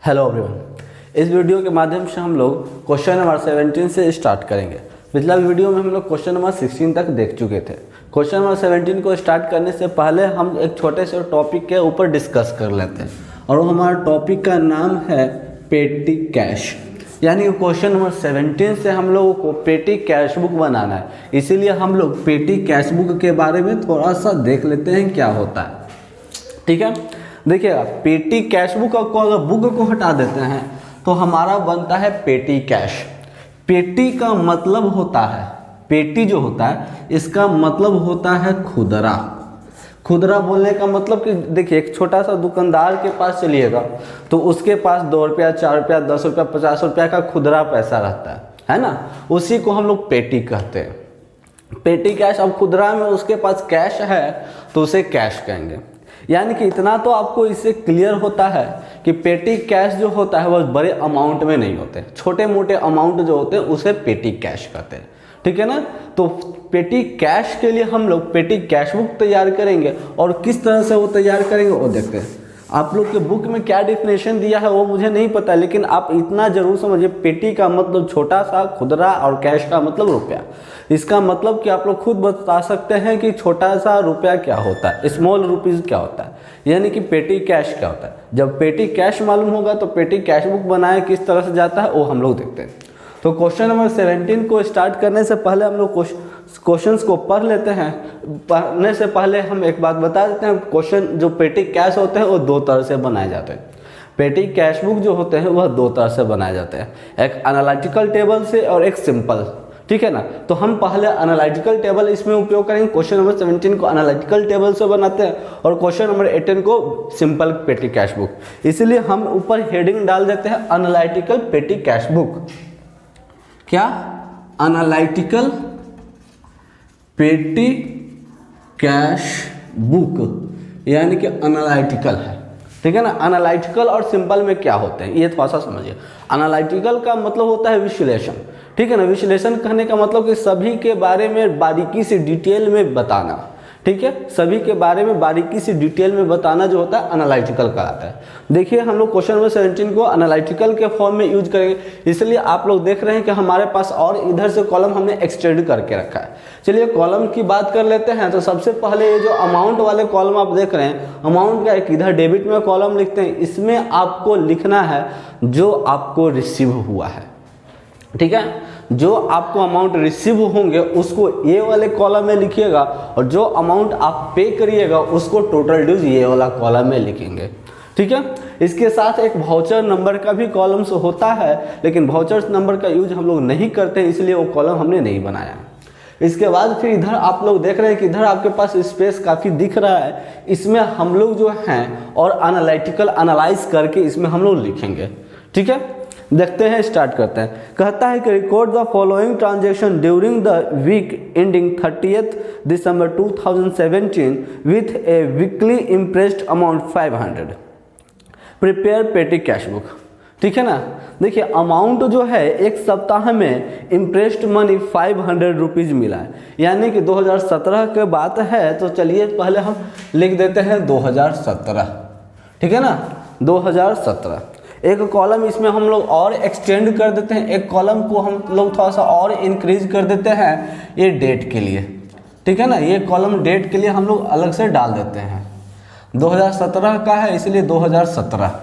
Hello everyone, इस video के माध्यम से हम लोग क्वेश्चन नंबर 17 से स्टार्ट करेंगे। पिछला वीडियो में हम लोग क्वेश्चन नंबर 16 तक देख चुके थे। क्वेश्चन नंबर 17 को स्टार्ट करने से पहले हम एक छोटे से टॉपिक के ऊपर डिस्कस कर लेते हैं और वो हमारा टॉपिक का नाम है पेटी कैश। यानी क्वेश्चन नंबर 17 से हम लोगों को पेटी कैश बुक बनाना है, इसीलिए हम लोग पेटी कैश बुक के बारे में थोड़ा सा देख लेते हैं क्या होता है। ठीक है, देखिएगा, पेटी कैश बुक को अगर बुक को हटा देते हैं तो हमारा बनता है पेटी कैश। पेटी का मतलब होता है, पेटी जो होता है इसका मतलब होता है खुदरा। खुदरा बोलने का मतलब कि देखिए, एक छोटा सा दुकानदार के पास चलिएगा तो उसके पास 2 रुपया, 4 रुपया, 10 रुपया, 50 रुपया का खुदरा पैसा रहता है ना। उसी को हम लोग पेटी कहते हैं, पेटी कैश। अब खुदरा में उसके पास कैश है तो उसे कैश कहेंगे। यानी कि इतना तो आपको इससे क्लियर होता है कि पेटी कैश जो होता है वह बड़े अमाउंट में नहीं होते, छोटे मोटे अमाउंट जो होते हैं उसे पेटी कैश कहते हैं। ठीक है ना। तो पेटी कैश के लिए हम लोग पेटी कैश बुक तैयार करेंगे और किस तरह से वो तैयार करेंगे वो देखते हैं। आप लोग के बुक में क्या डेफिनेशन दिया है वो मुझे नहीं पता, लेकिन आप इतना जरूर समझिए, पेटी का मतलब छोटा सा, खुदरा, और कैश का मतलब रुपया। इसका मतलब कि आप लोग खुद बता सकते हैं कि छोटा सा रुपया क्या होता है, स्मॉल रुपीज़ क्या होता है, यानी कि पेटी कैश क्या होता है। जब पेटी कैश मालूम होगा तो पेटी कैश बुक बनाए किस तरह से जाता है वो हम लोग देखते हैं। तो क्वेश्चन नंबर 17 को स्टार्ट करने से पहले हम लोग क्वेश्चंस को पढ़ लेते हैं। पढ़ने से पहले हम एक बात बता देते हैं, क्वेश्चन जो पेटी कैश होते हैं वो 2 तरह से बनाए जाते हैं। पेटी कैश बुक जो होते हैं वह 2 तरह से बनाए जाते हैं, एक एनालिटिकल टेबल से और एक सिंपल। ठीक है ना। तो हम पहले एनालिटिकल टेबल इसमें उपयोग करेंगे। क्वेश्चन नंबर 17 को एनालिटिकल टेबल से बनाते हैं और क्वेश्चन नंबर 18 को सिंपल पेटी कैश बुक। इसलिए हम ऊपर हेडिंग डाल देते हैं एनालिटिकल पेटी कैश बुक। क्या? एनालिटिकल पेटी कैश बुक, यानी कि एनालिटिकल है। ठीक है ना। एनालिटिकल और सिंपल में क्या होते हैं ये थोड़ा सा समझिए। एनालिटिकल का मतलब होता है विश्लेषण। ठीक है ना। विश्लेषण कहने का मतलब कि सभी के बारे में बारीकी से डिटेल में बताना। ठीक है, सभी के बारे में बारीकी से डिटेल में बताना जो होता है एनालिटिकल कहलाता है। देखिए, हम लोग क्वेश्चन नंबर 17 को एनालिटिकल के फॉर्म में यूज करेंगे, इसलिए आप लोग देख रहे हैं कि हमारे पास और इधर से कॉलम हमने एक्सटेंड करके रखा है। चलिए कॉलम की बात कर लेते हैं। तो सबसे पहले ये जो अमाउंट वाले कॉलम आप देख रहे हैं, अमाउंट का एक इधर डेबिट में कॉलम लिखते हैं, इसमें आपको लिखना है जो आपको रिसीव हुआ है। ठीक है, जो आपको अमाउंट रिसीव होंगे उसको ये वाले कॉलम में लिखिएगा और जो अमाउंट आप पे करिएगा उसको टोटल ड्यूज ये वाला कॉलम में लिखेंगे। ठीक है। इसके साथ एक वाउचर नंबर का भी कॉलम्स होता है, लेकिन वाउचर नंबर का यूज हम लोग नहीं करते, इसलिए वो कॉलम हमने नहीं बनाया। इसके बाद फिर इधर आप लोग देख रहे हैं कि इधर आपके पास स्पेस काफ़ी दिख रहा है, इसमें हम लोग जो हैं और एनालिटिकल एनालाइज करके इसमें हम लोग लिखेंगे। ठीक है, देखते हैं, स्टार्ट करते हैं। कहता है कि record the following transaction during the week ending 30 December 2017 with a weekly imprest amount 500। Prepare petty cash book. ठीक है ना। देखिए, अमाउंट जो है एक सप्ताह में इम्प्रेस्ड मनी 500 रुपीज़ मिला है, यानी कि 2017 के बात है। तो चलिए पहले हम लिख देते हैं 2017। ठीक है ना, 2017। एक कॉलम इसमें हम लोग और एक्सटेंड कर देते हैं, एक कॉलम को हम लोग थोड़ा सा और इंक्रीज कर देते हैं ये डेट के लिए। ठीक है ना, ये कॉलम डेट के लिए हम लोग अलग से डाल देते हैं। 2017 का है इसलिए 2017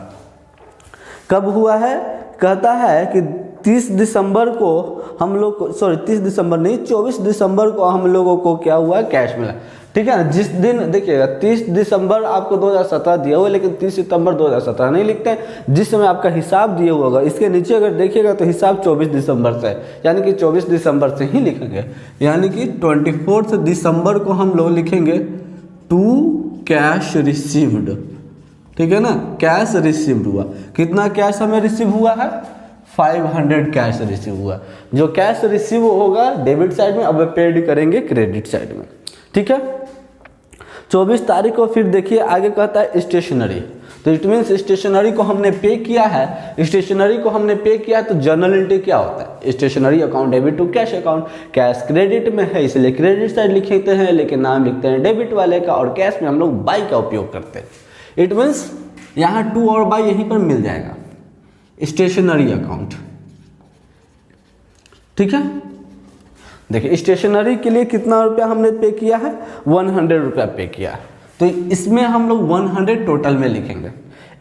कब हुआ है। कहता है कि 30 दिसंबर को हम लोग, सॉरी 30 दिसंबर नहीं, 24 दिसंबर को हम लोगों को क्या हुआ, कैश मिला। ठीक है ना। जिस दिन देखिएगा 30 दिसंबर आपको 2017 दिया हुआ है, लेकिन 30 सितंबर 2017 नहीं लिखते हैं। जिस समय आपका हिसाब दिया हुआ होगा इसके नीचे अगर देखिएगा तो हिसाब 24 दिसंबर से, यानी कि 24 दिसंबर से ही लिखेंगे, यानी कि 24 दिसंबर को हम लोग लिखेंगे टू कैश रिसीव्ड। ठीक है ना, कैश रिसीव्ड हुआ। कितना कैश हमें रिसीव हुआ है, 500 कैश रिसीव हुआ। जो कैश रिसीव होगा डेबिट साइड में, अब पेड करेंगे क्रेडिट साइड में। ठीक है। 24 तारीख को फिर देखिए आगे कहता है स्टेशनरी। तो इट मीन्स स्टेशनरी को हमने पे किया है। स्टेशनरी को हमने पे किया है तो जर्नल एंट्री क्या होता है, stationery account debit to cash account. Cash credit में है इसलिए क्रेडिट साइड लिखते हैं, लेकिन नाम लिखते हैं डेबिट वाले का, और कैश में हम लोग बाई का उपयोग करते हैं। इट मीन्स यहाँ टू और बाई यहीं पर मिल जाएगा। स्टेशनरी अकाउंट, ठीक है। देखिए स्टेशनरी के लिए कितना रुपया हमने पे किया है, 100 रुपया पे किया है, तो इसमें हम लोग 100 टोटल में लिखेंगे।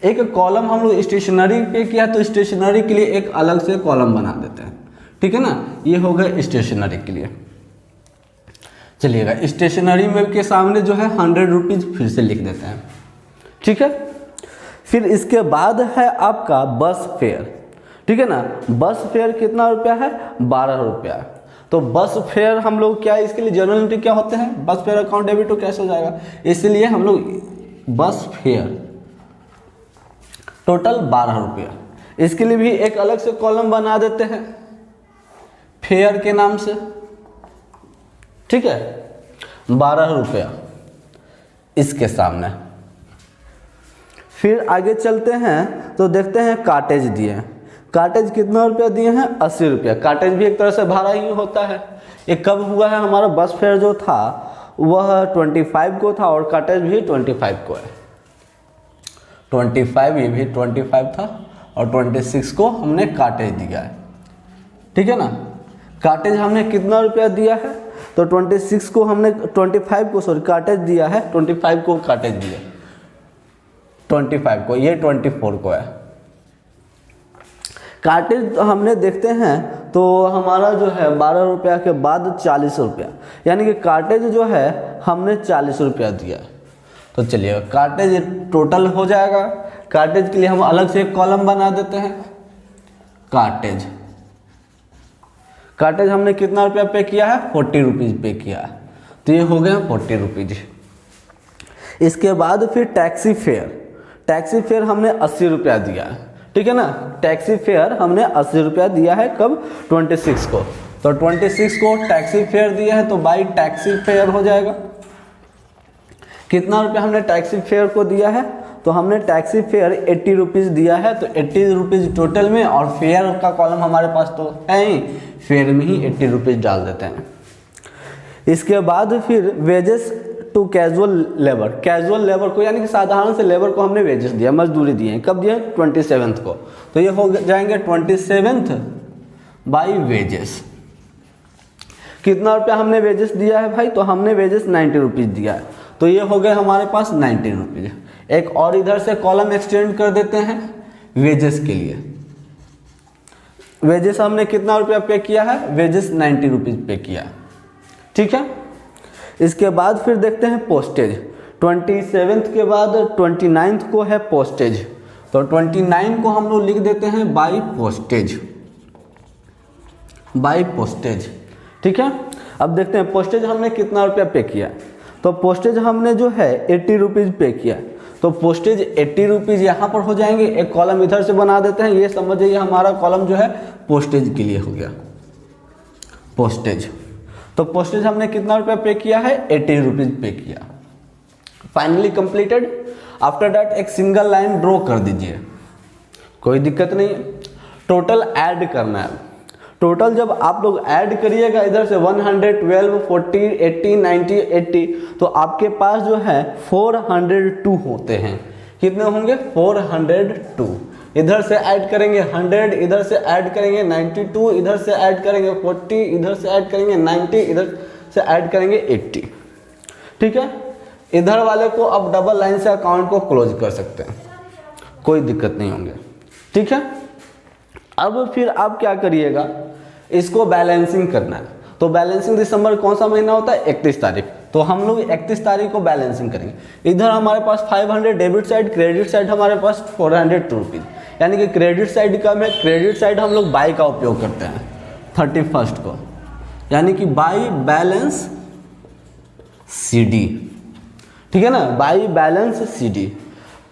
एक कॉलम हम लोग स्टेशनरी पे किया तो स्टेशनरी के लिए एक अलग से कॉलम बना देते हैं, ठीक है ना। ये हो गया स्टेशनरी के लिए। चलिएगा स्टेशनरी में के सामने जो है 100 रुपीज़ फिर से लिख देते हैं, ठीक है। फिर इसके बाद है आपका बस फेयर, ठीक है ना। बस फेयर कितना रुपया है, 12 रुपया। तो बस फेयर हम लोग क्या, इसके लिए जनरल एंट्री क्या होते हैं, बस फेयर अकाउंट डेबिट तो कैसे हो जाएगा, इसलिए हम लोग बस फेयर टोटल 12 रुपया। इसके लिए भी एक अलग से कॉलम बना देते हैं फेयर के नाम से, ठीक है। 12 रुपया इसके सामने। फिर आगे चलते हैं तो देखते हैं काटेज दिए हैं। काटेज कितना रुपया दिए हैं, 80 रुपया। काटेज भी एक तरह से भाड़ा ही होता है। ये कब हुआ है, हमारा बस फेयर जो था वह 25 को था और काटेज भी 25 को है। 25 ये भी 25 था और 26 को हमने काटेज दिया है, ठीक है ना। काटेज हमने कितना रुपया दिया है, तो 26 को हमने 25 को सॉरी काटेज दिया है, 25 को काटेज दिया, 25 को, ये 24 को है। काटेज हमने देखते हैं तो हमारा जो है 12 रुपया के बाद 40 रुपया, यानी कि काटेज जो है हमने 40 रुपया दिया है। तो चलिए काटेज टोटल हो जाएगा। काटेज के लिए हम अलग से एक कॉलम बना देते हैं काटेज। काटेज हमने कितना रुपया पे किया है, 40 रुपीज़ पे किया है, तो ये हो गया 40 रुपीज़। इसके बाद फिर टैक्सी फेयर। टैक्सी फेयर हमने 80 रुपया दिया है, ठीक है ना। टैक्सी फेयर हमने 80 रुपया दिया है, कब, 26 को। तो 26 को टैक्सी फेयर दिया है तो बाई टैक्सी फेयर हो जाएगा। कितना रुपया हमने टैक्सी फेयर को दिया है, तो हमने टैक्सी फेयर 80 रुपीज़ दिया है, तो 80 रुपीज़ टोटल में, और फेयर का कॉलम हमारे पास तो है ही, फेयर में ही 80 रुपीज़ डाल देते हैं। इसके बाद फिर wages to casual labour. Casual labour को यानी कि साधारण से लेबर को हमने वेजेस दिया, मजदूरी दिए हैं, कब दिए, 27 को। तो ये हो जाएंगे 27 बाई वेजेस। कितना रुपया हमने वेजेस दिया है भाई, तो हमने वेजेस 90 रुपीज़ दिया है, तो ये हो गए हमारे पास 90 रुपीज़। एक और इधर से कॉलम एक्सटेंड कर देते हैं वेजेस के लिए। वेजेस हमने कितना रुपया पे किया है, वेजेस 90 रुपीज़ पे किया, ठीक है। इसके बाद फिर देखते हैं पोस्टेज। 27 के बाद 29 को है पोस्टेज, तो 29 को हम लोग लिख देते हैं बाई पोस्टेज, बाई पोस्टेज, ठीक है। अब देखते हैं पोस्टेज हमने कितना रुपया पे किया, तो पोस्टेज हमने जो है 80 रुपीज़ पे किया, तो पोस्टेज 80 रुपीज़ यहाँ पर हो जाएंगे। एक कॉलम इधर से बना देते हैं, ये समझिए हमारा कॉलम जो है पोस्टेज के लिए हो गया, पोस्टेज। तो पोस्टेज हमने कितना रुपया पे किया है, 80 रुपीज़ पे किया। Finally completed. आफ्टर दैट एक सिंगल लाइन ड्रॉ कर दीजिए, कोई दिक्कत नहीं है। टोटल ऐड करना है। टोटल जब आप लोग ऐड करिएगा इधर से 112, 40, 80, 90, 80, तो आपके पास जो है 402 होते हैं। कितने होंगे, 402। इधर से ऐड करेंगे 100, इधर से ऐड करेंगे 92, इधर से ऐड करेंगे 40, इधर से ऐड करेंगे 90, इधर से ऐड करेंगे 80, ठीक है। इधर वाले को अब डबल लाइन से अकाउंट को क्लोज कर सकते हैं, कोई दिक्कत नहीं होंगे, ठीक है। अब फिर आप क्या करिएगा, इसको बैलेंसिंग करना है। तो बैलेंसिंग दिसंबर कौन सा महीना होता है, 31 तारीख। तो हम लोग 31 तारीख को बैलेंसिंग करेंगे। इधर हमारे पास 500 डेबिट साइड, क्रेडिट साइड हमारे पास 402 रुपीज़, यानी कि क्रेडिट साइड का में क्रेडिट साइड हम लोग बाई का उपयोग करते हैं 31 को, यानी कि बाई बैलेंस CD, ठीक है ना, बाई बैलेंस CD।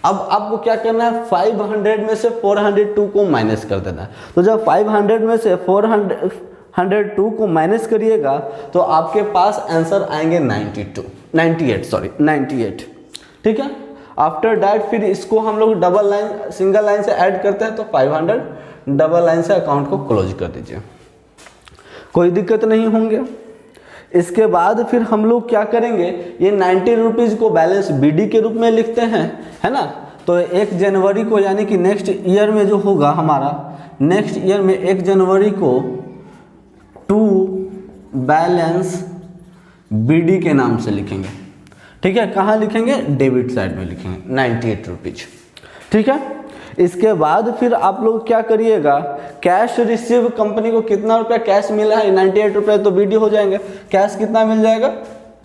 अब आपको क्या करना है, 500 में से 402 को माइनस कर देना है। तो जब 500 में से 402 को माइनस करिएगा तो आपके पास आंसर आएंगे 98, ठीक है। आफ्टर दैट फिर इसको हम लोग डबल लाइन सिंगल लाइन से ऐड करते हैं, तो 500 डबल लाइन से अकाउंट को क्लोज कर दीजिए, कोई दिक्कत नहीं होंगे। इसके बाद फिर हम लोग क्या करेंगे, ये 90 रुपीज़ को बैलेंस BD के रूप में लिखते हैं, है ना। तो 1 जनवरी को यानी कि नेक्स्ट ईयर में जो होगा हमारा, नेक्स्ट ईयर में 1 जनवरी को टू बैलेंस BD के नाम से लिखेंगे। ठीक है, कहाँ लिखेंगे? डेबिट साइड में लिखेंगे 98 रुपीज। ठीक है, इसके बाद फिर आप लोग क्या करिएगा, कैश रिसीव कंपनी को कितना रुपया कैश मिला है, 98 रुपये, तो BD हो जाएंगे। कैश कितना मिल जाएगा?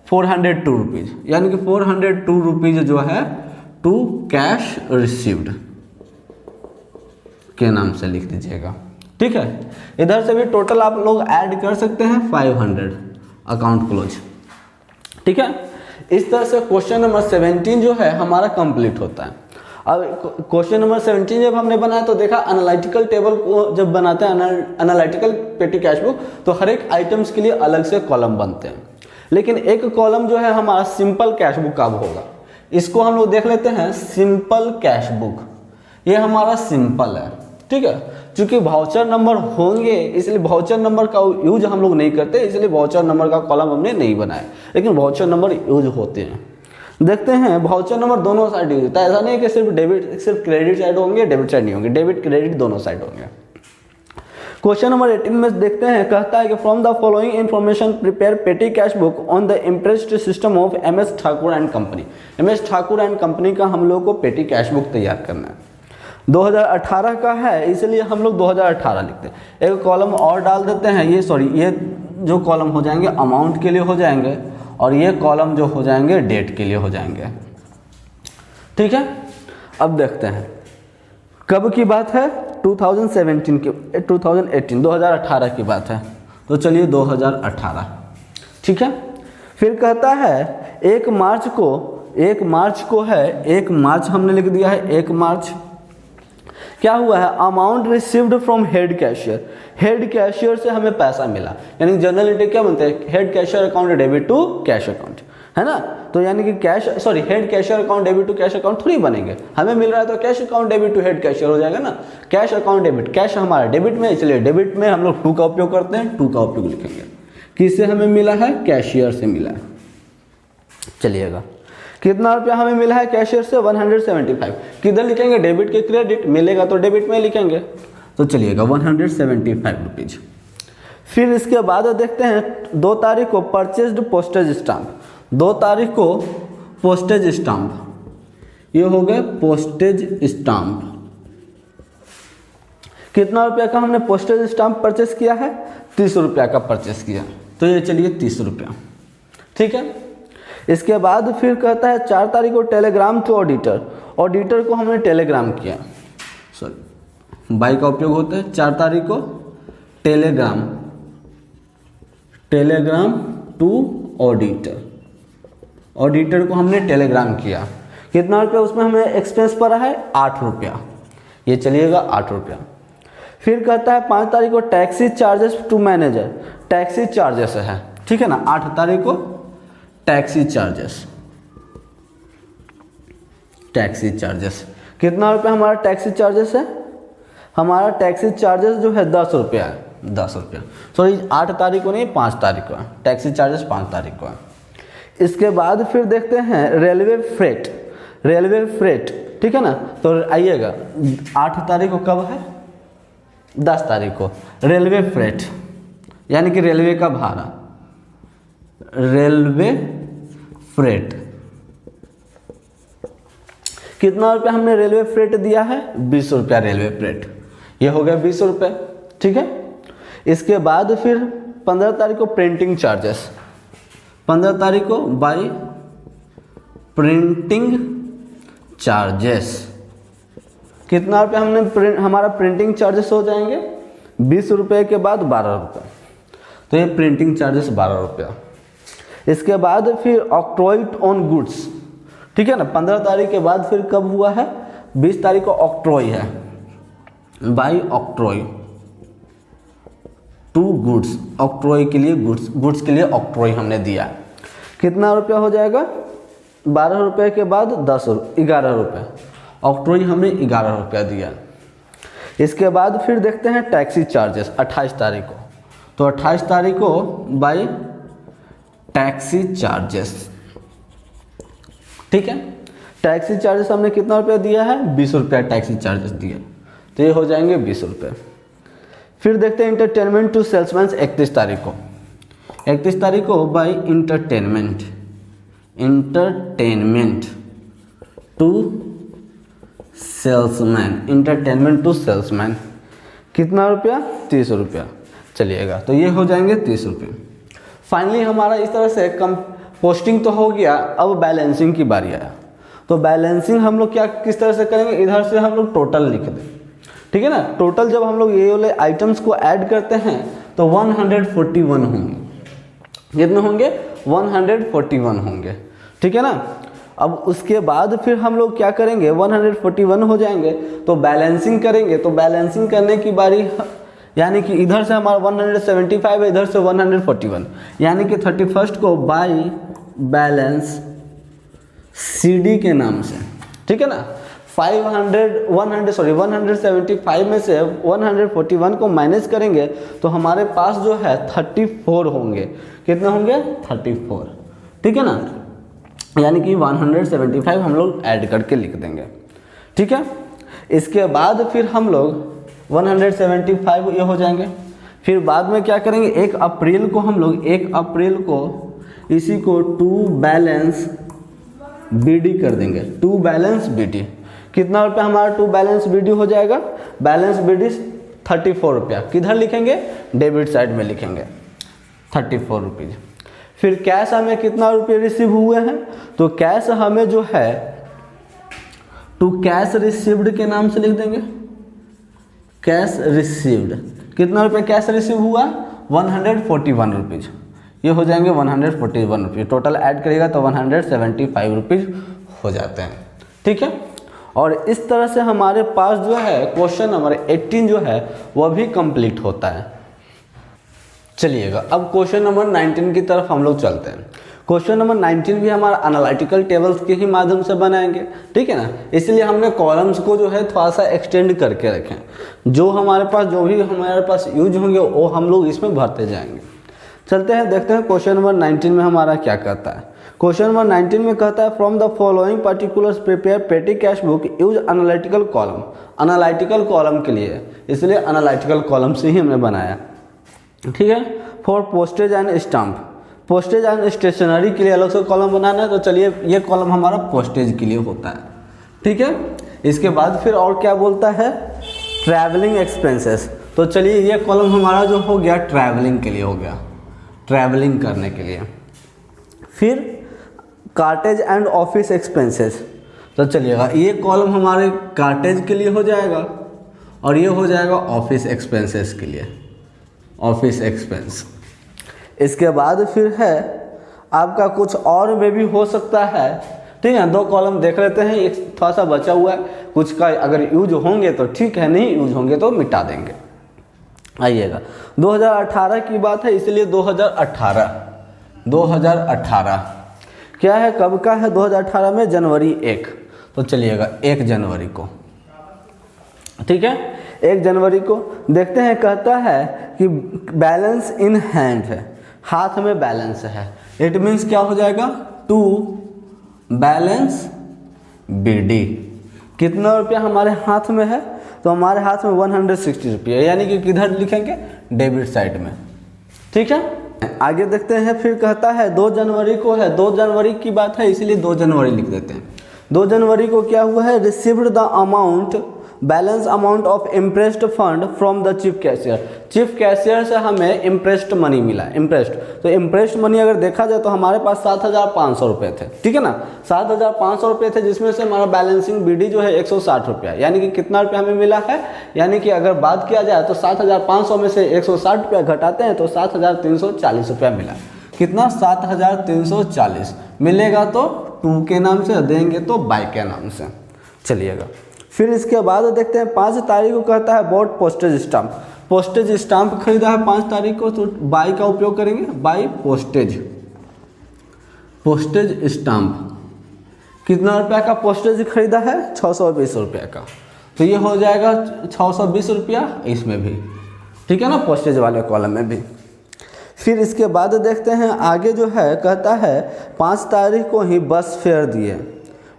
402 रुपीज, यानी कि 402 रुपीज जो है टू कैश रिसीव्ड के नाम से लिख दीजिएगा। ठीक है, इधर से भी टोटल आप लोग ऐड कर सकते हैं 500, अकाउंट क्लोज। ठीक है, इस तरह से क्वेश्चन नंबर 17 जो है हमारा कंप्लीट होता है। अब क्वेश्चन नंबर 17 जब हमने बनाया तो देखा एनालिटिकल टेबल को जब बनाते हैं, एनालिटिकल पेटी कैश बुक, तो हर एक आइटम्स के लिए अलग से कॉलम बनते हैं। लेकिन एक कॉलम जो है हमारा सिंपल कैश बुक का होगा, इसको हम लोग देख लेते हैं। सिंपल कैश बुक, ये हमारा सिंपल है। ठीक है, चूंकि वाउचर नंबर होंगे इसलिए वाउचर नंबर का यूज हम लोग नहीं करते, इसलिए वाउचर नंबर का कॉलम हमने नहीं बनाया, लेकिन वाउचर नंबर यूज होते हैं। देखते हैं वाउचर नंबर दोनों साइड यूज होता है, ऐसा नहीं है कि सिर्फ क्रेडिट साइड होंगे, डेबिट साइड नहीं होंगे, डेबिट क्रेडिट दोनों साइड होंगे। क्वेश्चन नंबर 18 में देखते हैं, कहता है कि from the following information prepare petty cash book on the impressed system of MS Thakur and company. MS Thakur and company का हम लोग को पेटी कैश बुक तैयार करना है। 2018 का है इसलिए हम लोग 2018 लिखते हैं। एक कॉलम और डाल देते हैं, ये जो कॉलम हो जाएंगे अमाउंट के लिए हो जाएंगे, और ये कॉलम जो हो जाएंगे डेट के लिए हो जाएंगे। ठीक है, अब देखते हैं कब की बात है, 2018 की बात है, तो चलिए 2018। ठीक है, फिर कहता है 1 मार्च हमने लिख दिया है। 1 मार्च क्या हुआ है, amount received from head cashier, head cashier से हमें पैसा मिला, यानी जनरल एंट्री क्या बनते हैं, head cashier account debit to cash account, है ना। तो यानी कि head cashier account debit to cash account थोड़ी बनेंगे, हमें मिल रहा है तो cash account debit to head cashier हो जाएगा ना। कैश अकाउंट डेबिट, कैश हमारा डेबिट में, इसलिए डेबिट में हम लोग 2 का उपयोग करते हैं, 2 का उपयोग लिखेंगे। किससे हमें मिला है, कैशियर से मिला है। चलिएगा, कितना रुपया हमें मिला है कैशियर से, 175। किधर लिखेंगे, डेबिट के क्रेडिट, मिलेगा तो डेबिट में लिखेंगे, तो चलिएगा 175 रुपीज। फिर इसके बाद देखते हैं 2 तारीख को परचेज्ड पोस्टेज स्टाम्प, 2 तारीख को पोस्टेज स्टाम्प, ये हो गए पोस्टेज स्टाम्प। कितना रुपया का हमने पोस्टेज स्टाम्प परचेस किया है, 30 रुपया का परचेस किया, तो ये चलिए 30 रुपया। ठीक है, इसके बाद फिर कहता है 4 तारीख को टेलीग्राम टू ऑडिटर, ऑडिटर को हमने टेलीग्राम किया, सॉरी बाई का उपयोग होता है। 4 तारीख को टेलीग्राम टू ऑडिटर, ऑडिटर को हमने टेलीग्राम किया। कितना रुपया उसमें हमें एक्सपेंस पड़ा है, 8 रुपया, ये चलिएगा 8 रुपया। फिर कहता है 5 तारीख को taxi charges to manager, taxi charges है, ठीक है ना। 8 तारीख को टैक्सी चार्जेस, कितना रुपया हमारा टैक्सी चार्जेस है, हमारा टैक्सी चार्जेस जो है 10 रुपया है, 10 रुपया। सॉरी 8 तारीख को नहीं, 5 तारीख को है, टैक्सी चार्जेस 5 तारीख को है। इसके बाद फिर देखते हैं रेलवे फ्रेट, ठीक है ना। तो आइएगा 8 तारीख को कब है, 10 तारीख को रेलवे फ्रेट, यानी कि रेलवे का भाड़ा, रेलवे फ्रेट। कितना रुपया हमने रेलवे फ्रेट दिया है, 20 रुपया रेलवे फ्रेट, ये हो गया 20 रुपये। ठीक है, इसके बाद फिर 15 तारीख को प्रिंटिंग चार्जेस, 15 तारीख को बाई प्रिंटिंग चार्जेस, कितना रुपया हमने हमारा प्रिंटिंग चार्जेस हो जाएंगे 20 रुपये के बाद 12 रुपये, तो ये प्रिंटिंग चार्जेस 12 रुपया। इसके बाद फिर ऑक्ट्रॉय ऑन गुड्स, ठीक है ना। 15 तारीख के बाद फिर कब हुआ है, 20 तारीख को ऑक्ट्रॉय है, by octroi to goods, octroi के लिए गुड्स के लिए ऑक्ट्रॉय हमने दिया। कितना रुपया हो जाएगा, 12 रुपये के बाद 11 रुपये, ऑक्ट्रॉय हमने 11 रुपया दिया। इसके बाद फिर देखते हैं टैक्सी चार्जेस 28 तारीख को, तो 28 तारीख को बाई टैक्सी चार्जेस, ठीक है। टैक्सी चार्जेस हमने कितना रुपया दिया है, 20 रुपया टैक्सी चार्जेस दिए, तो ये हो जाएंगे 20 रुपये। फिर देखते हैं इंटरटेनमेंट टू सेल्समैन 31 तारीख को, 31 तारीख को by entertainment to salesman, entertainment to salesman कितना रुपया, 30 रुपया। चलिएगा, तो ये हो जाएंगे 30 रुपये। फाइनली हमारा इस तरह से पोस्टिंग तो हो गया, अब बैलेंसिंग की बारी आया। तो बैलेंसिंग हम लोग क्या किस तरह से करेंगे, इधर से हम लोग टोटल लिख दें, ठीक है ना। टोटल जब हम लोग ये वाले आइटम्स को ऐड करते हैं तो 141 होंगे, कितने होंगे, 141 होंगे, ठीक है ना। अब उसके बाद फिर हम लोग क्या करेंगे, 141 हो जाएंगे तो बैलेंसिंग करेंगे। तो बैलेंसिंग करने की बारी, यानी कि इधर से हमारा 175 है, इधर से 141, यानी कि 31 को बाय बैलेंस CD के नाम से, ठीक है ना। 175 में से 141 को माइनस करेंगे तो हमारे पास जो है 34 होंगे, कितने होंगे, 34, ठीक है ना। यानी कि 175 हम लोग ऐड करके लिख देंगे, ठीक है। इसके बाद फिर हम लोग 175 ये हो जाएंगे। फिर बाद में क्या करेंगे, 1 अप्रैल को हम लोग 1 अप्रैल को इसी को टू बैलेंस BD कर देंगे, टू बैलेंस BD। कितना रुपया हमारा टू बैलेंस BD हो जाएगा, बैलेंस BD 34 रुपया। किधर लिखेंगे, डेबिट साइड में लिखेंगे 34 रुपीज़। फिर कैश हमें कितना रुपये रिसीव हुए हैं, तो कैश हमें जो है टू कैश रिसीव्ड के नाम से लिख देंगे, कैश रिसीव्ड। कितना रुपये कैश रिसीव हुआ, 141 रुपीज़, ये हो जाएंगे 141 रुपीज़। टोटल ऐड करिएगा तो 175 रुपीज़ हो जाते हैं, ठीक है। और इस तरह से हमारे पास जो है क्वेश्चन नंबर 18 जो है वह भी कंप्लीट होता है। चलिएगा, अब क्वेश्चन नंबर 19 की तरफ हम लोग चलते हैं। क्वेश्चन नंबर 19 भी हमारा एनालिटिकल टेबल्स के ही माध्यम से बनाएंगे, ठीक है ना। इसलिए हमने कॉलम्स को जो है थोड़ा सा एक्सटेंड करके रखें, जो हमारे पास जो भी हमारे पास यूज होंगे वो हम लोग इसमें भरते जाएंगे। चलते हैं, देखते हैं क्वेश्चन नंबर 19 में हमारा क्या कहता है। क्वेश्चन नंबर 19 में कहता है from the following particulars prepare petty cash book use analytical column. Analytical column के लिए, इसलिए एनालिटिकल कॉलम से ही हमने बनाया, ठीक है। For postage and stamp, postage and stationery के लिए अलग से कॉलम बनाना है, तो चलिए ये कॉलम हमारा पोस्टेज के लिए होता है, ठीक है। इसके बाद फिर और क्या बोलता है, ट्रैवलिंग एक्सपेंसेस। तो चलिए ये कॉलम हमारा जो हो गया ट्रैवलिंग के लिए हो गया, ट्रैवलिंग करने के लिए। फिर कार्टेज एंड ऑफिस एक्सपेंसेस, तो चलिएगा ये कॉलम हमारे कार्टेज के लिए हो जाएगा और ये हो जाएगा ऑफिस एक्सपेंसेस के लिए, ऑफिस एक्सपेंस। इसके बाद फिर है आपका कुछ और में भी हो सकता है, ठीक है। 2 कॉलम देख लेते हैं, एक थोड़ा सा बचा हुआ है, कुछ का अगर यूज होंगे तो ठीक है, नहीं यूज होंगे तो मिटा देंगे। आइएगा, 2018 की बात है, इसलिए 2018 क्या है, कब का है, 2018 में जनवरी 1। तो चलिएगा 1 जनवरी को, ठीक है। 1 जनवरी को देखते हैं, कहता है कि बैलेंस इन हैंड है, हाथ में बैलेंस है। इट मीन्स क्या हो जाएगा, टू बैलेंस BD। कितना रुपया हमारे हाथ में है, तो हमारे हाथ में 160 रुपया, यानी कि किधर लिखेंगे, डेबिट साइड में, ठीक है। आगे देखते हैं, फिर कहता है 2 जनवरी को है, 2 जनवरी की बात है, इसीलिए 2 जनवरी लिख देते हैं। 2 जनवरी को क्या हुआ है, received the amount balance amount of impressed fund from the chief cashier. Chief cashier से हमें इम्प्रेस्ड मनी मिला, इम्प्रेस्ड। तो इम्प्रेस्ड मनी अगर देखा जाए तो हमारे पास 7,500 रुपये थे, ठीक है ना। 7,500 रुपये थे, जिसमें से हमारा बैलेंसिंग BD जो है 160 रुपया, यानी कि कितना रुपया हमें मिला है, यानी कि अगर बात किया जाए तो 7,500 में से 160 रुपया घटाते हैं तो 7,340 रुपया मिला। कितना, 7,340 मिलेगा तो टू के नाम से, देंगे तो बाई के नाम से। चलिएगा, फिर इसके बाद देखते हैं 5 तारीख को कहता है boat postage stamp. Postage stamp खरीदा है 5 तारीख को, तो बाई का उपयोग करेंगे, बाई पोस्टेज, पोस्टेज स्टाम्प। कितना रुपया का पोस्टेज खरीदा है, 620 रुपया का, तो ये हो जाएगा 620 रुपया इसमें भी, ठीक है ना, पोस्टेज वाले कॉलम में भी। फिर इसके बाद देखते हैं आगे जो है, कहता है 5 तारीख को ही बस फेयर दिए,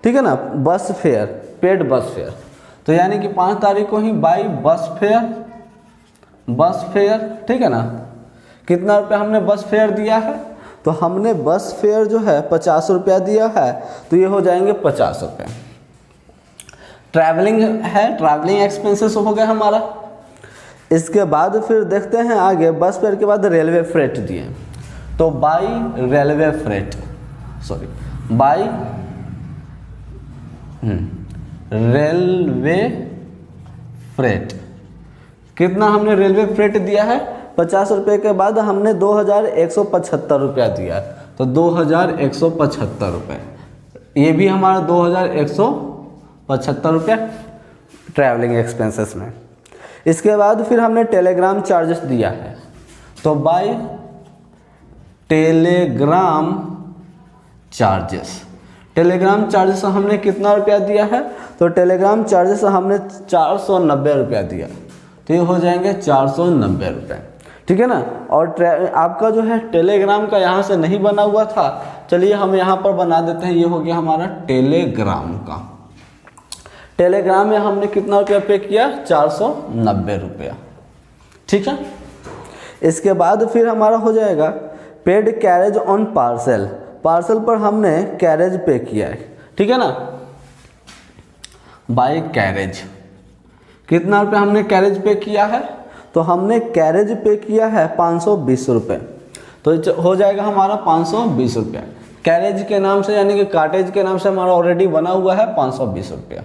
ठीक है ना, बस फेयर, पेड बस फेयर। तो यानी कि 5 तारीख को ही बाई बस फेयर, ठीक है ना। कितना रुपया हमने बस फेयर दिया है, तो हमने बस फेयर जो है 50 रुपया दिया है, तो ये हो जाएंगे 50 रुपये। ट्रैवलिंग है, ट्रैवलिंग एक्सपेंसेस हो गया हमारा। इसके बाद फिर देखते हैं आगे, बस फेयर के बाद रेलवे फ्रेट दिए, तो by railway freight, sorry by railway freight. कितना हमने रेलवे फ्रेट दिया है, 50 रुपये के बाद हमने 2175 रुपया दिया, तो 2175 रुपये, ये भी हमारा 2175 रुपया ट्रैवलिंग एक्सपेंसेस में। इसके बाद फिर हमने टेलीग्राम चार्जेस दिया है, तो by telegram charges, telegram charges हमने कितना रुपया दिया है, तो टेलीग्राम चार्जेस हमने 490 रुपया दिया, तो ये हो जाएंगे 490 रुपये, ठीक है ना। और आपका जो है टेलीग्राम का यहाँ से नहीं बना हुआ था, चलिए हम यहाँ पर बना देते हैं, ये हो गया हमारा टेलीग्राम का। टेलीग्राम में हमने कितना रुपया पे किया, 490 रुपया, ठीक है। इसके बाद फिर हमारा हो जाएगा paid carriage on parcel, parcel पर हमने कैरेज पे किया है, ठीक है ना, बाय कैरेज। कितना रुपया हमने कैरेज पे किया है, तो हमने कैरेज पे किया है 520 रुपये, तो हो जाएगा हमारा 520 रुपया कैरेज के नाम से, यानी कि कार्टेज के नाम से हमारा ऑलरेडी बना हुआ है 520 रुपया,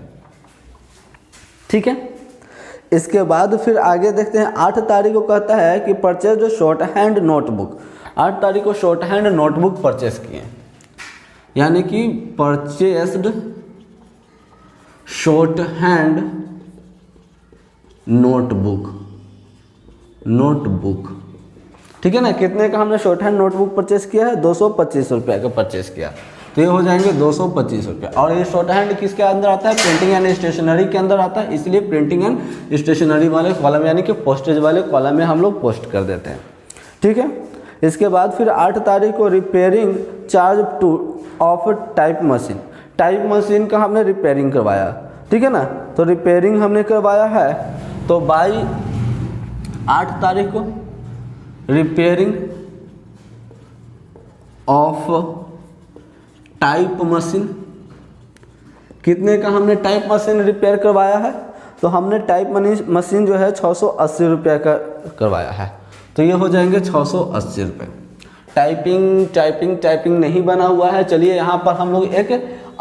ठीक है। इसके बाद फिर आगे देखते हैं, 8 तारीख को कहता है कि परचेज शॉर्ट हैंड नोटबुक। 8 तारीख को शॉर्ट हैंड नोटबुक परचेस किए, यानी कि परचेस्ड शॉर्ट हैंड नोटबुक, ठीक है ना। कितने का हमने शॉर्ट हैंड नोटबुक परचेस किया है, 225 रुपये का परचेस किया, तो ये हो जाएंगे 225 रुपये। और ये शॉर्ट हैंड किसके अंदर आता है, प्रिंटिंग एंड स्टेशनरी के अंदर आता है, इसलिए प्रिंटिंग एंड स्टेशनरी वाले कॉलम यानी कि पोस्टेज वाले कॉलम में हम लोग पोस्ट कर देते हैं, ठीक है। इसके बाद फिर 8 तारीख को repairing charge two of type machine का हमने रिपेयरिंग करवाया, ठीक है ना। तो रिपेयरिंग हमने करवाया है, तो बाई 8 तारीख को रिपेयरिंग ऑफ टाइप मशीन, कितने का हमने टाइप मशीन रिपेयर करवाया है, तो हमने टाइप मशीन जो है 680 रुपये का करवाया है, तो ये हो जाएंगे 680 रुपये। टाइपिंग नहीं बना हुआ है, चलिए यहाँ पर हम लोग एक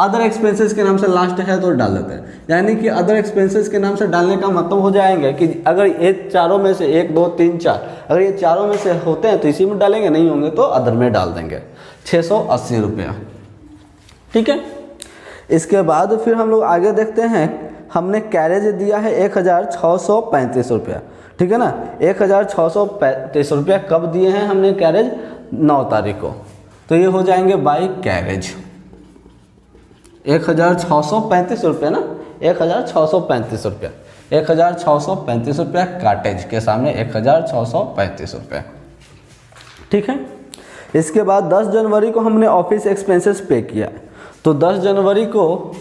अदर एक्सपेंसेस के नाम से लास्ट है तो डाल देते हैं, यानी कि अदर एक्सपेंसेस के नाम से डालने का मतलब हो जाएंगे कि अगर ये चारों में से 1 2 3 4 अगर ये चारों में से होते हैं तो इसी में डालेंगे, नहीं होंगे तो अदर में डाल देंगे, 680 रुपया, ठीक है। इसके बाद फिर हम लोग आगे देखते हैं, हमने कैरेज दिया है 1635 रुपया, ठीक है ना। 1635 रुपया कब दिए हैं हमने कैरेज, 9 तारीख को, तो ये हो जाएंगे बाई कैरेज 1635 रुपये ना, 1635 रुपया, 1635 रुपया कार्टेज के सामने 1635 रुपये, ठीक है। इसके बाद 10 जनवरी को हमने ऑफिस एक्सपेंसेस पे किया, तो 10 जनवरी को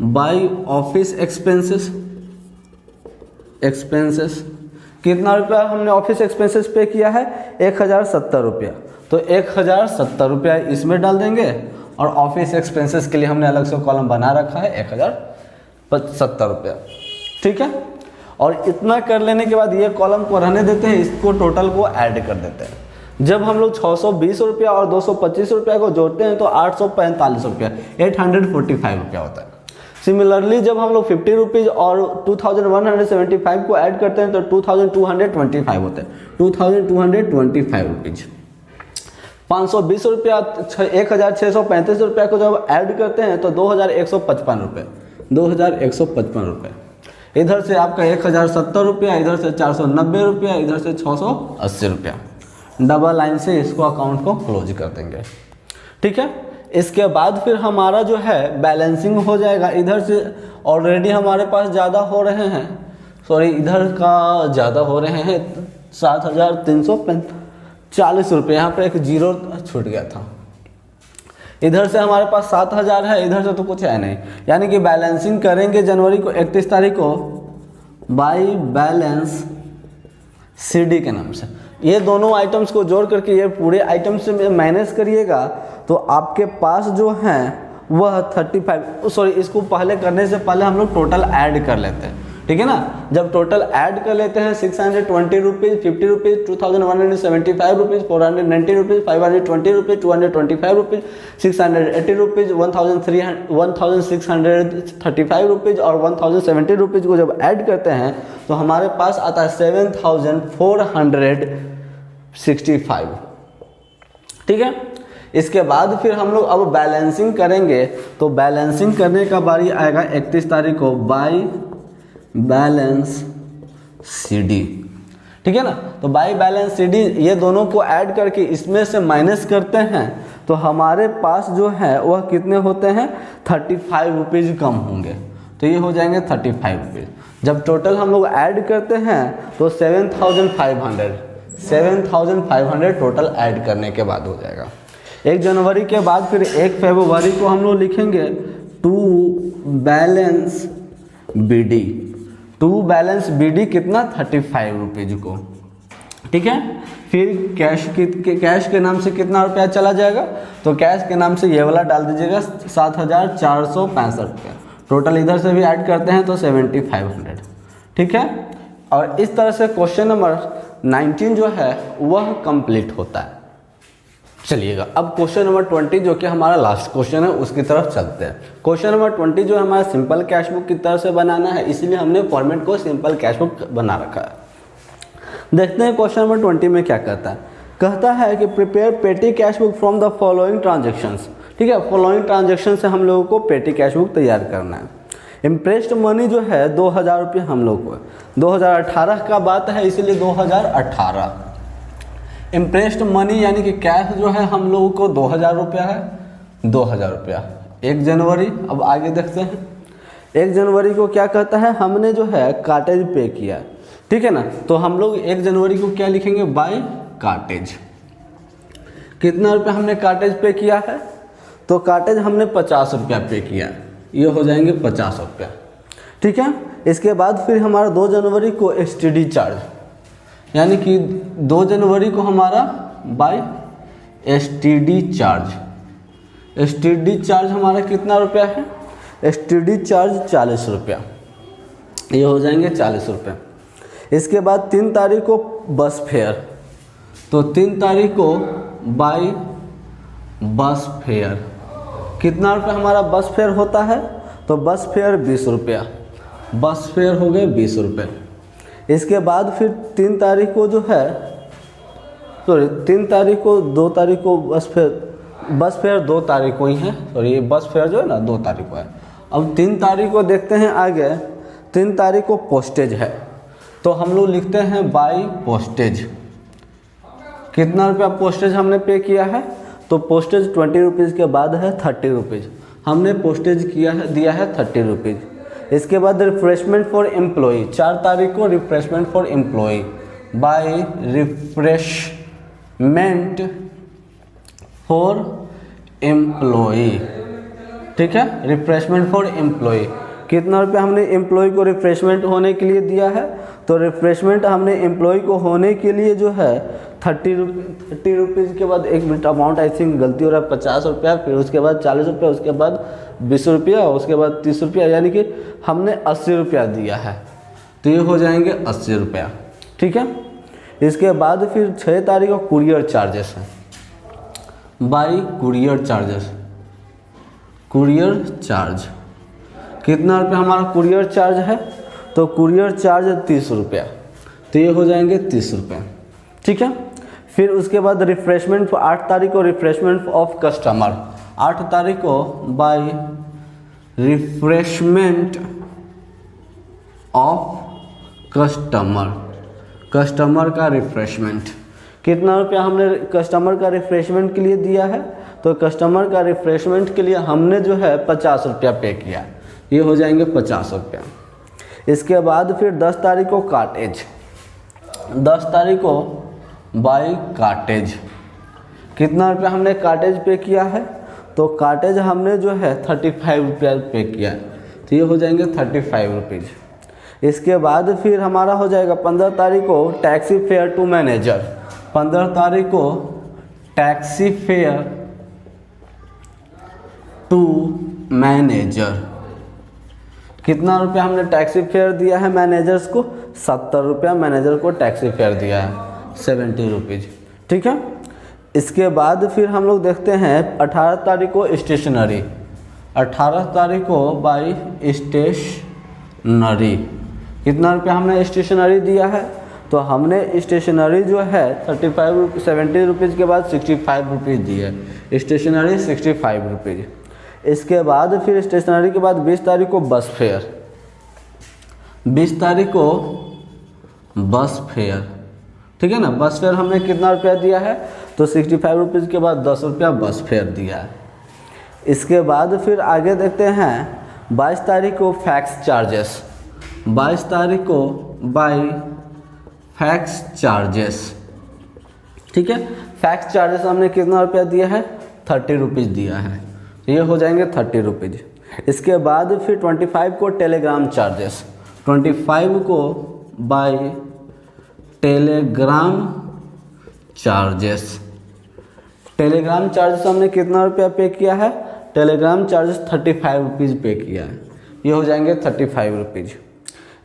बाई ऑफिस एक्सपेंसेस कितना रुपया हमने ऑफिस एक्सपेंसेस पे किया है, 1070 रुपया, तो 1070 रुपया इसमें डाल देंगे, और ऑफिस एक्सपेंसेस के लिए हमने अलग से कॉलम बना रखा है 1070 रुपया, ठीक है। और इतना कर लेने के बाद ये कॉलम को रहने देते हैं, इसको टोटल को ऐड कर देते हैं। जब हम लोग 620 रुपया और 225 रुपया को जोड़ते हैं तो 845 रुपया 845 रुपया होता है। सिमिलरली जब हम लोग 50 रुपीज़ और 2175 को ऐड करते हैं तो 2225 होते हैं, 2225 रुपीज़। 520 रुपया 1635 रुपया को जब ऐड करते हैं तो 2155 रुपये, 2155 रुपये। इधर से आपका 1070 रुपया, इधर से 490 रुपया, इधर से 680 रुपया। डबल लाइन से इसको अकाउंट को क्लोज कर देंगे, ठीक है। इसके बाद फिर हमारा जो है बैलेंसिंग हो जाएगा। इधर से ऑलरेडी हमारे पास ज़्यादा हो रहे हैं, सॉरी इधर का ज़्यादा हो रहे हैं 7340 रुपये, यहाँ पर एक जीरो छूट गया था। इधर से हमारे पास 7,000 है, इधर से तो कुछ है नहीं, यानी कि बैलेंसिंग करेंगे जनवरी को 31 तारीख को बाई बैलेंस CD के नाम से। ये दोनों आइटम्स को जोड़ करके ये पूरे आइटम्स से माइनस करिएगा तो आपके पास जो हैं वह 35, सॉरी इसको पहले करने से पहले हम लोग टोटल ऐड कर लेते हैं, ठीक है ना। जब टोटल ऐड कर लेते हैं 620 rupees, 50 rupees, 2175 rupees, 490 rupees, 520 rupees, 225 rupees, 680 rupees, 1635 rupees और 1070 रुपीज़ को जब ऐड करते हैं तो हमारे पास आता है 7465, ठीक है। इसके बाद फिर हम लोग अब बैलेंसिंग करेंगे, तो बैलेंसिंग करने का बारी आएगा 31 तारीख को बाई बैलेंस CD, ठीक है ना। तो बाई बैलेंस CD ये दोनों को ऐड करके इसमें से माइनस करते हैं तो हमारे पास जो है वह कितने होते हैं 35 रुपीज़ कम होंगे, तो ये हो जाएंगे 35 रुपीज़। जब टोटल हम लोग ऐड करते हैं तो 7,500 टोटल ऐड करने के बाद हो जाएगा। 1 जनवरी के बाद फिर 1 फरवरी को हम लोग लिखेंगे टू बैलेंस BD कितना 35 रुपीज़ को, ठीक है। फिर कैश के नाम से कितना रुपया चला जाएगा, तो कैश के नाम से ये वाला डाल दीजिएगा 7,465 रुपया। टोटल इधर से भी ऐड करते हैं तो 7,500, ठीक है। और इस तरह से क्वेश्चन नंबर 19 जो है वह कंप्लीट होता है। चलिएगा अब क्वेश्चन नंबर 20 जो कि हमारा लास्ट क्वेश्चन है उसकी तरफ चलते हैं। क्वेश्चन नंबर 20 जो है हमारा सिंपल कैश बुक की तरफ से बनाना है, इसलिए हमने फॉर्मेट को सिंपल कैश बुक बना रखा है। देखते हैं क्वेश्चन नंबर 20 में क्या कहता है। कहता है कि prepare petty cash book from the following transactions, ठीक है। फॉलोइंग ट्रांजेक्शन से हम लोगों को पेटी कैश बुक तैयार करना है। इम्प्रेस्ड मनी जो है 2,000 रुपये हम लोग को, 2018 का बात है इसलिए 2018। इम्प्रेस्ड मनी यानी कि कैश जो है हम लोगों को 2,000 रुपया है, 2,000 रुपया 1 जनवरी। अब आगे देखते हैं 1 जनवरी को क्या कहता है, हमने जो है कार्टेज पे किया, ठीक है ना। तो हम लोग 1 जनवरी को क्या लिखेंगे बाय कार्टेज। कितना रुपया हमने कार्टेज पे किया है, तो कार्टेज हमने 50 रुपया पे किया, ये हो जाएंगे 50 रुपया, ठीक है। इसके बाद फिर हमारा 2 जनवरी को STD चार्ज, यानी कि 2 जनवरी को हमारा by STD charge. STD charge हमारा कितना रुपया है, STD चार्ज 40 रुपया, ये हो जाएंगे 40 रुपये। इसके बाद 3 तारीख को बस फेयर, तो 3 तारीख को बाय बस फेयर कितना रुपया हमारा बस फेयर होता है, तो बस फेयर 20 रुपया, बस फेयर हो गए 20 रुपये। इसके बाद फिर 3 तारीख को जो है, सॉरी 3 तारीख को 2 तारीख को बस फेयर 2 तारीख को ही है, सॉरी ये बस फेयर जो है ना 2 तारीख को है। अब 3 तारीख को देखते हैं आगे, 3 तारीख को पोस्टेज है, तो हम लोग लिखते हैं बाई पोस्टेज। कितना रुपया पोस्टेज हमने पे किया है, तो पोस्टेज 20 रुपीज़ के बाद है 30 रुपीज़, हमने पोस्टेज किया है दिया है 30 रुपीज़। इसके बाद रिफ्रेशमेंट फॉर एम्प्लॉई, 4 तारीख को refreshment for employee by refreshment for employee, ठीक है। रिफ्रेशमेंट फॉर एम्प्लॉई कितना रुपया हमने एम्प्लॉय को रिफ्रेशमेंट होने के लिए दिया है, तो रिफ्रेशमेंट हमने एम्प्लॉय को होने के लिए जो है 30 रुपीज़ के बाद 1 मिनट अमाउंट आई थिंक गलती हो रहा है 50 रुपया, फिर उसके बाद 40 रुपया, उसके बाद 20 रुपया, उसके बाद 30 रुपया, यानी कि हमने 80 रुपया दिया है, तो ये हो जाएंगे 80 रुपया, ठीक है। इसके बाद फिर 6 तारीख को कुरियर चार्जेस है by courier charges, courier charge कितना रुपया हमारा कुरियर चार्ज है, तो कुरियर चार्ज 30 रुपया, तो ये हो जाएंगे 30 रुपये, ठीक है। फिर उसके बाद रिफ्रेशमेंट 8 तारीख को रिफ्रेशमेंट ऑफ कस्टमर, 8 तारीख को by refreshment of customer, customer का रिफ्रेशमेंट कितना रुपया हमने कस्टमर का रिफ्रेशमेंट के लिए दिया है, तो कस्टमर का रिफ्रेशमेंट के लिए हमने जो है 50 रुपया पे किया, ये हो जाएंगे 50 रुपया। इसके बाद फिर 10 तारीख को कार्टेज, 10 तारीख को बाय कार्टेज कितना रुपया हमने कार्टेज पे किया है, तो कार्टेज हमने जो है 35 रुपया पे किया है, तो ये हो जाएंगे 35 रुपीज़। इसके बाद फिर हमारा हो जाएगा 15 तारीख को टैक्सी फेयर टू मैनेजर। 15 तारीख को टैक्सी फेयर टू मैनेजर, कितना रुपया हमने टैक्सी फेयर दिया है मैनेजर्स को? 70 रुपया मैनेजर को टैक्सी फेयर दिया है, 70 रुपीज़। ठीक है। इसके बाद फिर हम लोग देखते हैं 18 तारीख को स्टेशनरी। 18 तारीख को बाई स्टेशनरी कितना रुपया हमने स्टेशनरी दिया है? तो हमने स्टेशनरी जो है 70 रुपीज़ के बाद 65 रुपीज़ दी है, स्टेशनरी 65 रुपीज़। इसके बाद फिर स्टेशनरी के बाद 20 तारीख को बस फेयर। 20 तारीख को बस फेयर, ठीक है ना। बस फेयर हमने कितना रुपया दिया है? तो 65 रुपीज़ के बाद 10 रुपया बस फेयर दिया है। इसके बाद फिर आगे देखते हैं 22 तारीख को फैक्स चार्जेस। 22 तारीख को बाई फैक्स चार्जेस, ठीक है। फैक्स चार्जेस हमने कितना रुपया दिया है? 30 रुपीज़ दिया है, तो ये हो जाएंगे 30 रुपीज़। इसके बाद फिर 25 को टेलीग्राम चार्जेस। 25 को by Telegram charges. Telegram charges हमने कितना रुपया पे किया है? टेलीग्राम चार्जेस 35 रुपीज़ पे किया है, ये हो जाएंगे 35 रुपीज़।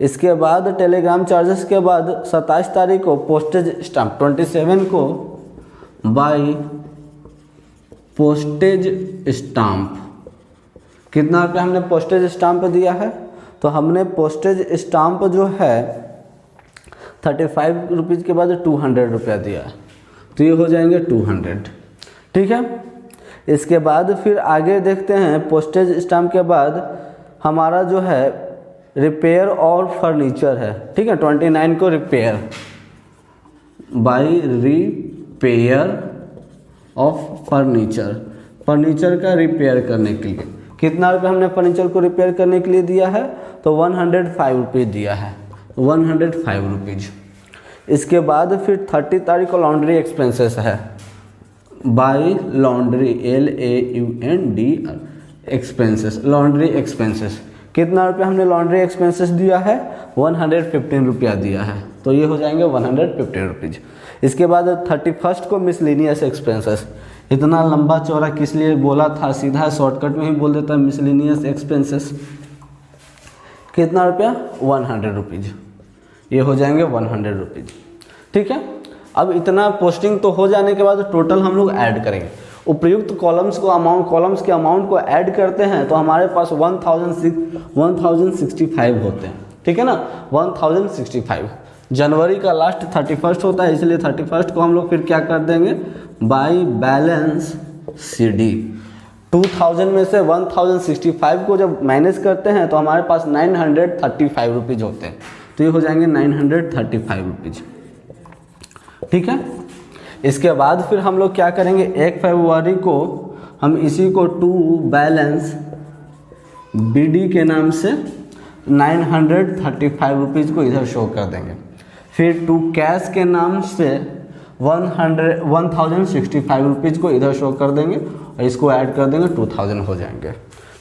इसके बाद टेलीग्राम चार्जेस के बाद 27 तारीख को पोस्टेज स्टाम्प। 27 को बाई पोस्टेज स्टाम्प, कितना रुपया हमने पोस्टेज स्टाम्प दिया है? तो हमने पोस्टेज स्टाम्प जो है 35 रुपीज़ के बाद 200 रुपया दिया है, तो ये हो जाएंगे 200, ठीक है। इसके बाद फिर आगे देखते हैं पोस्टेज स्टाम्प के बाद हमारा जो है रिपेयर और फर्नीचर है, ठीक है। 29 को repair by repair of furniture, furniture का रिपेयर करने के लिए कितना रुपया हमने फर्नीचर को रिपेयर करने के लिए दिया है? तो 105 रुपीज़ दिया है, 105 रुपीज़। इसके बाद फिर 30 तारीख को लॉन्ड्री एक्सपेंसेस है by laundry LAUNDR expenses. Laundry expenses कितना रुपया हमने लॉन्ड्री एक्सपेंसेस दिया है? 115 रुपया दिया है, तो ये हो जाएंगे 115 रुपीज़। इसके बाद 31 को मिसलेनियस एक्सपेंसेस। इतना लंबा चौड़ा किस लिए बोला था, सीधा शॉर्टकट में ही बोल देता मिसलेनियस एक्सपेंसेस। कितना रुपया? 100 रुपीज़, ये हो जाएंगे 100 रुपीज़, ठीक है। अब इतना पोस्टिंग तो हो जाने के बाद टोटल हम लोग ऐड करेंगे। उपयुक्त कॉलम्स के अमाउंट को ऐड करते हैं तो हमारे पास 1065 होते हैं, ठीक है ना। 1065 जनवरी का लास्ट 31 होता है, इसलिए 31 को हम लोग फिर क्या कर देंगे? By balance CD। 2000 में से 1065 को जब माइनस करते हैं तो हमारे पास 935 रुपीज़ होते हैं, तो ये हो जाएंगे 935 रुपीज़, ठीक है। इसके बाद फिर हम लोग क्या करेंगे? 1 फरवरी को हम इसी को टू बैलेंस BD के नाम से 935 रुपीज़ को इधर शो कर देंगे। फिर टू कैश के नाम से 1065 रुपीज़ को इधर शो कर देंगे और इसको ऐड कर देंगे, 2000 हो जाएंगे,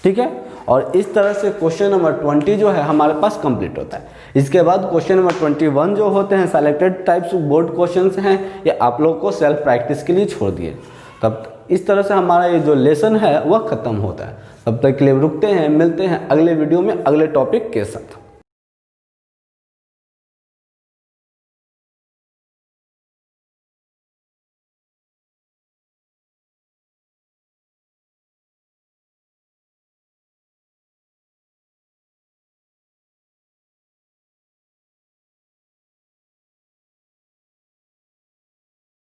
ठीक है। और इस तरह से क्वेश्चन नंबर 20 जो है हमारे पास कंप्लीट होता है। इसके बाद क्वेश्चन नंबर 21 जो होते हैं सेलेक्टेड टाइप्स बोर्ड क्वेश्चंस हैं, ये आप लोग को सेल्फ प्रैक्टिस के लिए छोड़ दिए। तब इस तरह से हमारा ये जो लेसन है वह ख़त्म होता है। तब तक के लिए रुकते हैं, मिलते हैं अगले वीडियो में अगले टॉपिक के साथ।